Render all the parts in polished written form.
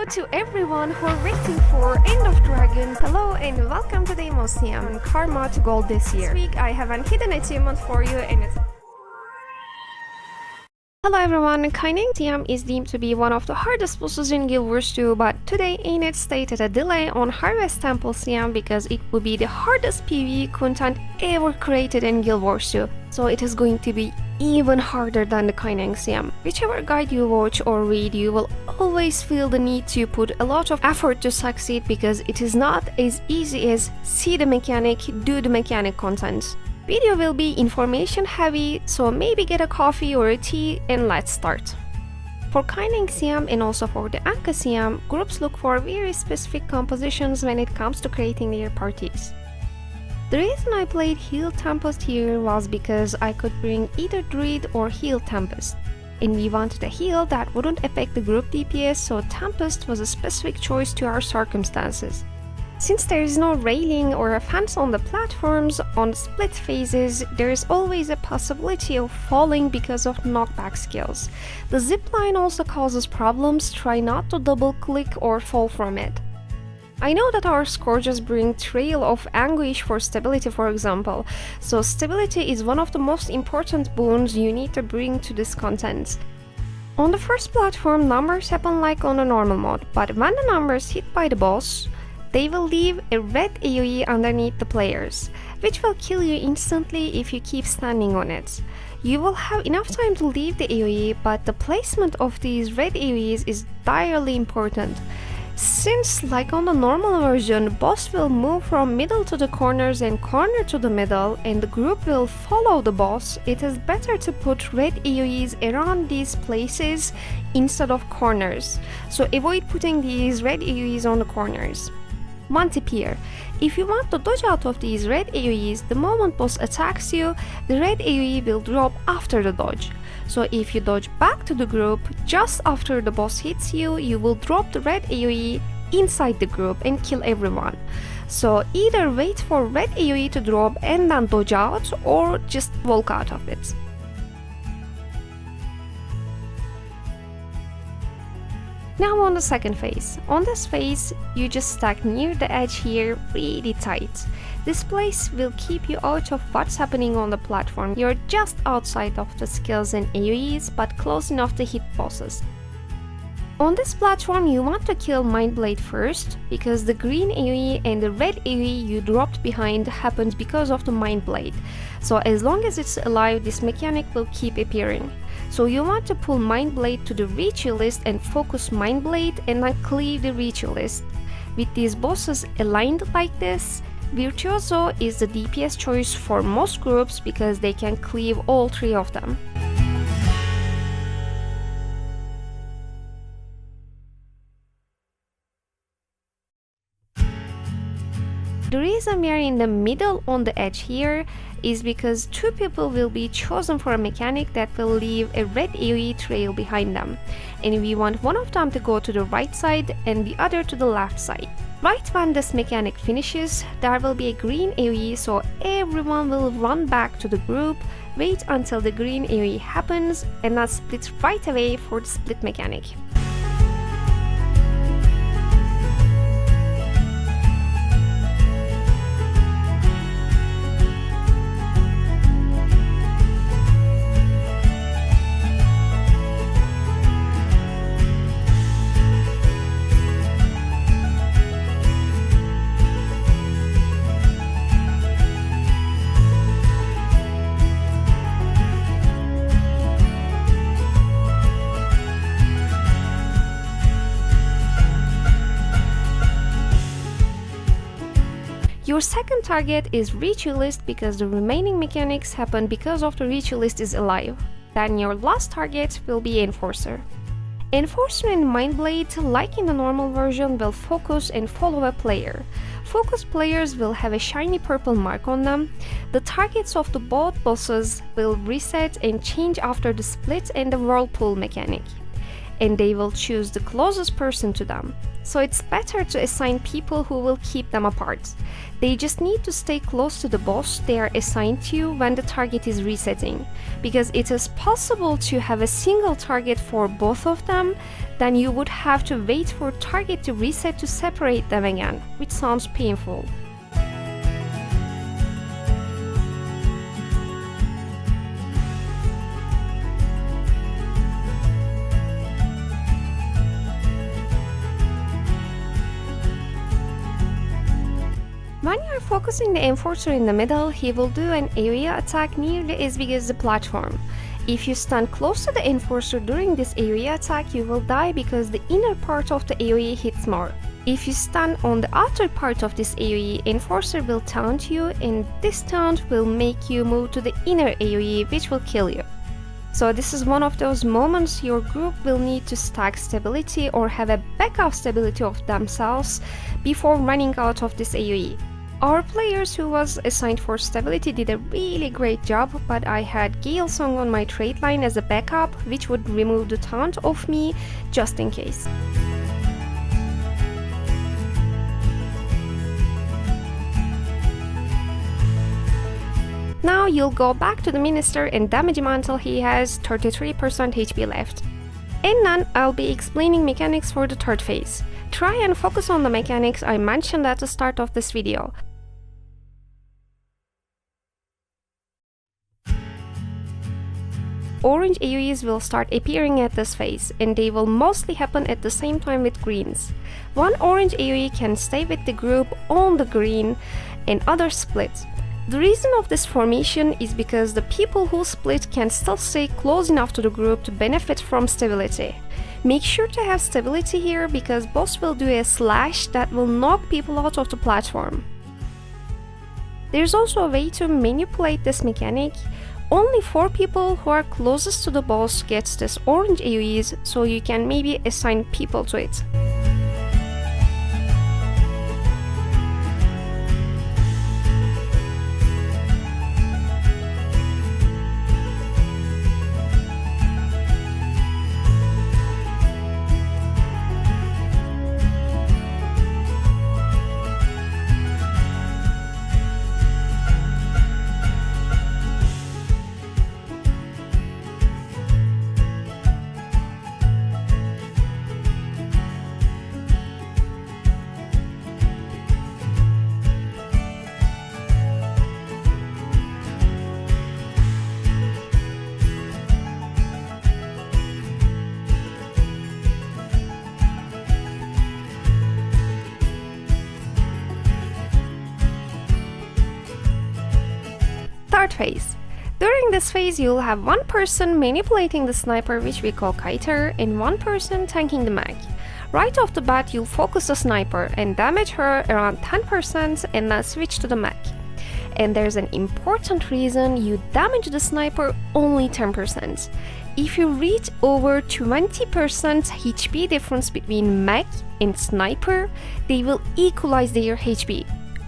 Hello to everyone who are waiting for End of Dragon. Hello and welcome to the Museum Karma to Gold this year. This week I have an hidden achievement for you and it's... Hello everyone, Kaineng is deemed to be one of the hardest bosses in Guild Wars 2, but today Inet stated a delay on Harvest Temple Siam because it will be the hardest PvE content ever created in Guild Wars 2, so it is going to be even harder than the Kaineng Siam. Whichever guide you watch or read, you will always feel the need to put a lot of effort to succeed because it is not as easy as see the mechanic, do the mechanic content. Video will be information heavy, so maybe get a coffee or a tea and let's start. For Kaineng Siam and also for the Anka Siam, groups look for very specific compositions when it comes to creating their parties. The reason I played Heal Tempest here was because I could bring either Druid or Heal Tempest, and we wanted a heal that wouldn't affect the group DPS, so Tempest was a specific choice to our circumstances. Since there is no railing or a fence on the platforms on split phases, there is always a possibility of falling because of knockback skills. The zipline also causes problems, try not to double click or fall from it. I know that our scourges bring Trail of Anguish for stability, for example, so stability is one of the most important boons you need to bring to this content. On the first platform, numbers happen like on a normal mode, but when the numbers hit by the boss, they will leave a red AoE underneath the players, which will kill you instantly if you keep standing on it. You will have enough time to leave the AoE, but the placement of these red AoEs is direly important. Since, like on the normal version, boss will move from middle to the corners and corner to the middle, and the group will follow the boss, it is better to put red AoEs around these places instead of corners. So avoid putting these red AoEs on the corners. One tip here, if you want to dodge out of these red AoEs, the moment boss attacks you, the red AoE will drop after the dodge. So if you dodge back to the group just after the boss hits you, you will drop the red AoE inside the group and kill everyone. So either wait for red AoE to drop and then dodge out, or just walk out of it. Now on the second phase. On this phase, you just stack near the edge here really tight. This place will keep you out of what's happening on the platform. You're just outside of the skills and AoEs, but close enough to hit bosses. On this platform, you want to kill Mindblade first, because the green AoE and the red AoE you dropped behind happened because of the Mindblade. So as long as it's alive, this mechanic will keep appearing. So you want to pull Mindblade to the Ritual list and focus Mindblade and then cleave the Ritual list. With these bosses aligned like this, Virtuoso is the DPS choice for most groups because they can cleave all three of them. The reason we are in the middle on the edge here is because two people will be chosen for a mechanic that will leave a red AoE trail behind them, and we want one of them to go to the right side and the other to the left side. Right when this mechanic finishes, there will be a green AoE, so everyone will run back to the group, wait until the green AoE happens, and then split right away for the split mechanic. Your second target is Ritualist because the remaining mechanics happen because of the Ritualist is alive. Then your last target will be Enforcer. Enforcer and Mindblade, like in the normal version, will focus and follow a player. Focus players will have a shiny purple mark on them. The targets of the both bosses will reset and change after the split and the whirlpool mechanic. and they will choose the closest person to them. So it's better to assign people who will keep them apart. They just need to stay close to the boss they are assigned to when the target is resetting, because it is possible to have a single target for both of them. Then you would have to wait for target to reset to separate them again, which sounds painful. When you are focusing the enforcer in the middle, he will do an area attack nearly as big as the platform. If you stand close to the enforcer during this area attack, you will die because the inner part of the AoE hits more. If you stand on the outer part of this AoE, enforcer will taunt you, and this taunt will make you move to the inner AoE, which will kill you. So this is one of those moments your group will need to stack stability or have a backup stability of themselves before running out of this AoE. Our players who was assigned for stability did a really great job, but I had Gale Song on my trade line as a backup, which would remove the taunt of me just in case. Now you'll go back to the minister and damage him until he has 33% HP left. And then I'll be explaining mechanics for the third phase. Try and focus on the mechanics I mentioned at the start of this video. Orange AoEs will start appearing at this phase, and they will mostly happen at the same time with greens. One orange AoE can stay with the group on the green and others split. The reason of this formation is because the people who split can still stay close enough to the group to benefit from stability. Make sure to have stability here because boss will do a slash that will knock people out of the platform. There's also a way to manipulate this mechanic. Only 4 people who are closest to the boss gets this orange AoEs, so you can maybe assign people to it. Third phase. During this phase, you'll have one person manipulating the sniper, which we call Kiter, and one person tanking the mag. Right off the bat, you'll focus the sniper and damage her around 10% and then switch to the mag. And there's an important reason you damage the sniper only 10%. If you reach over 20% HP difference between mag and sniper, they will equalize their HP.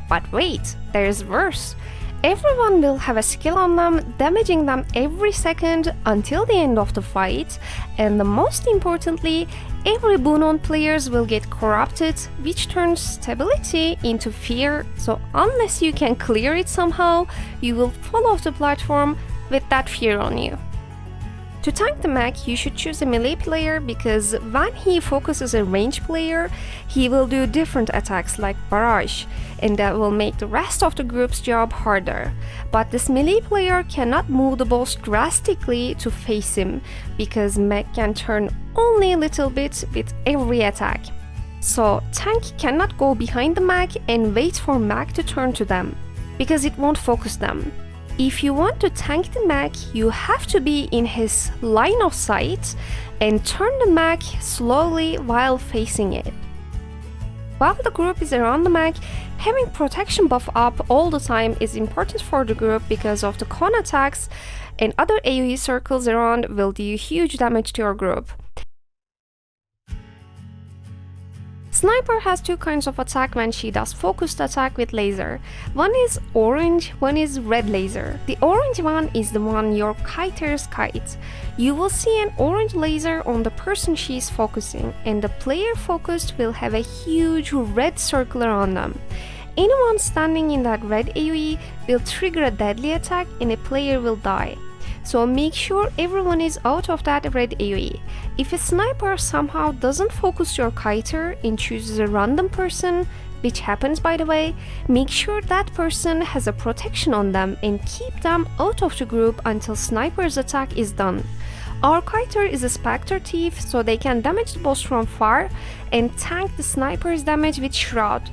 But wait, there's worse. Everyone will have a skill on them, damaging them every second until the end of the fight, and the most importantly, every boon-on players will get corrupted, which turns stability into fear, so unless you can clear it somehow, you will fall off the platform with that fear on you. To tank the mech, you should choose a melee player because when he focuses a range player, he will do different attacks like barrage, and that will make the rest of the group's job harder. But this melee player cannot move the boss drastically to face him, because mech can turn only a little bit with every attack. So tank cannot go behind the mech and wait for mech to turn to them, because it won't focus them. If you want to tank the mech, you have to be in his line of sight and turn the mech slowly while facing it. While the group is around the mech, having protection buff up all the time is important for the group because of the con attacks, and other AoE circles around will do huge damage to your group. Sniper has two kinds of attack when she does focused attack with laser. One is orange, one is red laser. The orange one is the one your kiters kite. You will see an orange laser on the person she is focusing, and the player focused will have a huge red circle around them. Anyone standing in that red AoE will trigger a deadly attack and a player will die. So make sure everyone is out of that red AoE. If a sniper somehow doesn't focus your kiter and chooses a random person, which happens by the way, make sure that person has a protection on them and keep them out of the group until sniper's attack is done. Our kiter is a Spectre Thief, so they can damage the boss from far and tank the sniper's damage with Shroud.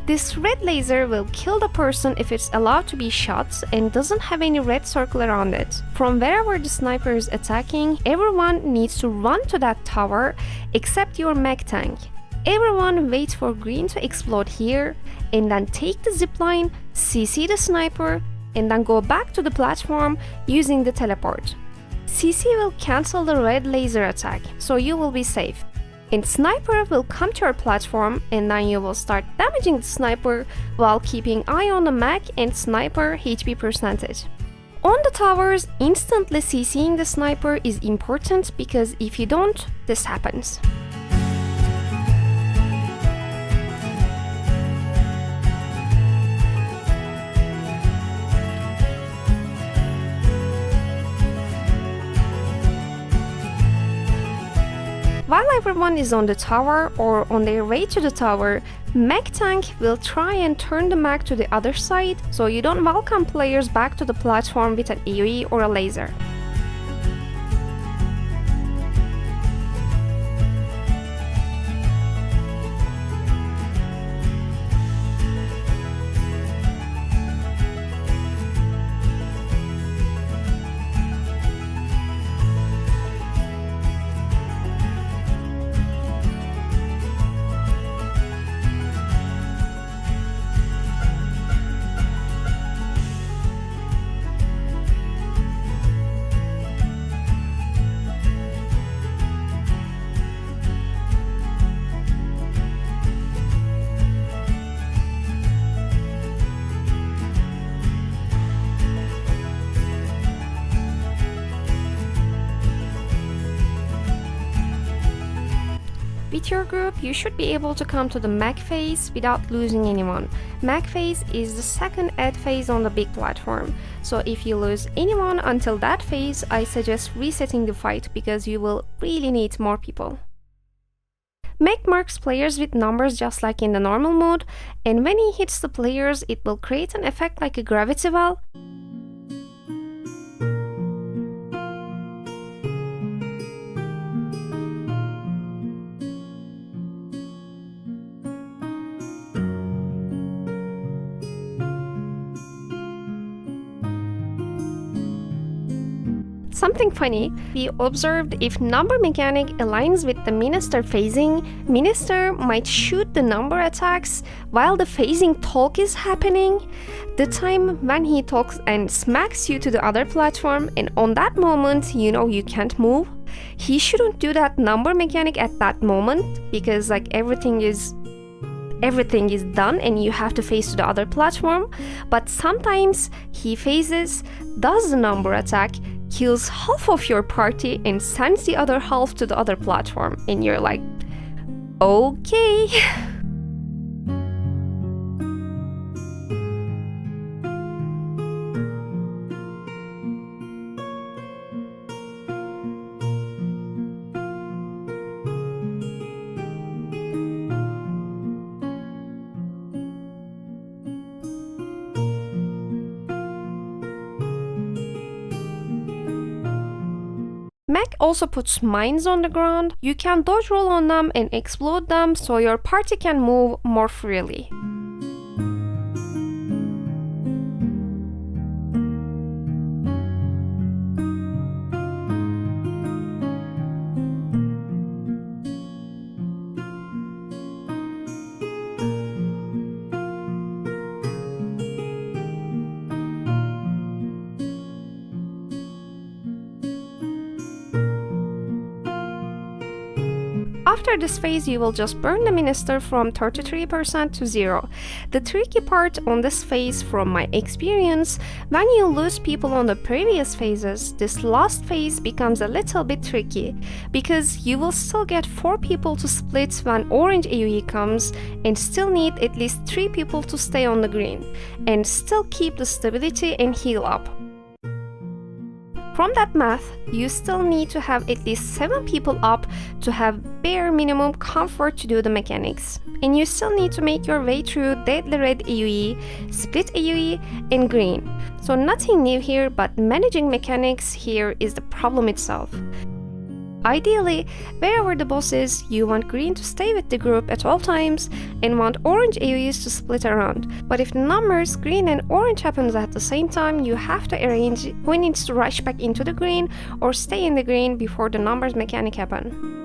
This red laser will kill the person if it's allowed to be shot and doesn't have any red circle around it. From wherever the sniper is attacking, everyone needs to run to that tower except your mech tank. Everyone waits for green to explode here and then take the zipline, CC the sniper, and then go back to the platform using the teleport. CC will cancel the red laser attack, so you will be safe. And sniper will come to your platform and then you will start damaging the sniper while keeping eye on the mech and sniper HP percentage. On the towers, instantly CCing the sniper is important because if you don't, this happens. While everyone is on the tower or on their way to the tower, mech tank will try and turn the mech to the other side so you don't welcome players back to the platform with an AoE or a laser. With your group, you should be able to come to the mech phase without losing anyone. Mech phase is the second ad phase on the big platform, so if you lose anyone until that phase, I suggest resetting the fight because you will really need more people. Mech marks players with numbers just like in the normal mode, and when he hits the players, it will create an effect like a gravity well. Something funny, we observed if number mechanic aligns with the minister phasing, minister might shoot the number attacks while the phasing talk is happening. The time when he talks and smacks you to the other platform and on that moment you know you can't move, he shouldn't do that number mechanic at that moment because like everything is done and you have to phase to the other platform, but sometimes he phases, does the number attack, kills half of your party and sends the other half to the other platform and you're like, okay. Mech also puts mines on the ground. You can dodge roll on them and explode them so your party can move more freely. After this phase, you will just burn the minister from 33% to 0. The tricky part on this phase, from my experience, when you lose people on the previous phases, this last phase becomes a little bit tricky, because you will still get 4 people to split when orange AoE comes, and still need at least 3 people to stay on the green, and still keep the stability and heal up. From that math, you still need to have at least 7 people up to have bare minimum comfort to do the mechanics. And you still need to make your way through Deadly Red AoE, Split AoE, and Green. So nothing new here, but managing mechanics here is the problem itself. Ideally, wherever the boss is, you want green to stay with the group at all times and want orange AoEs to split around. But if the numbers green and orange happens at the same time, you have to arrange who needs to rush back into the green or stay in the green before the numbers mechanic happen.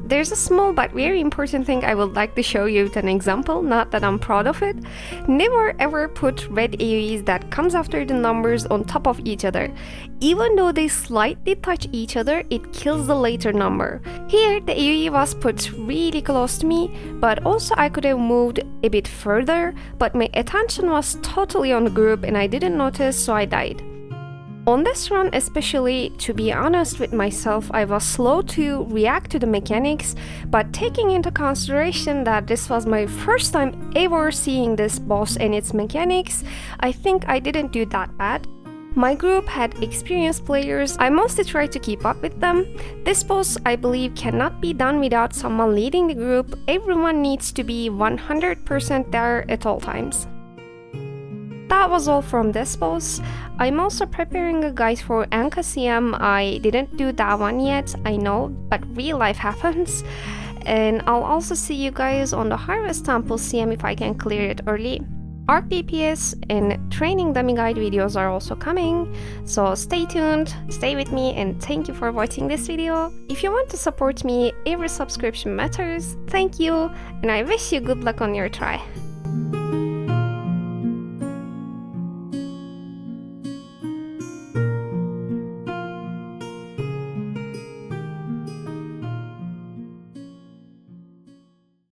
There's a small but very important thing I would like to show you with an example, not that I'm proud of it. Never ever put red AoEs that comes after the numbers on top of each other. Even though they slightly touch each other, it kills the later number. Here, the AoE was put really close to me, but also I could have moved a bit further, but my attention was totally on the group and I didn't notice, so I died. On this run especially, to be honest with myself, I was slow to react to the mechanics, but taking into consideration that this was my first time ever seeing this boss and its mechanics, I think I didn't do that bad. My group had experienced players, I mostly tried to keep up with them. This boss, I believe, cannot be done without someone leading the group. Everyone needs to be 100% there at all times. That was all from this boss. I'm also preparing a guide for Anka CM. I didn't do that one yet, I know, but real life happens. And I'll also see you guys on the Harvest Temple CM if I can clear it early. Arc DPS and training dummy guide videos are also coming, so stay tuned, stay with me, and thank you for watching this video. If you want to support me, every subscription matters. Thank you, and I wish you good luck on your try.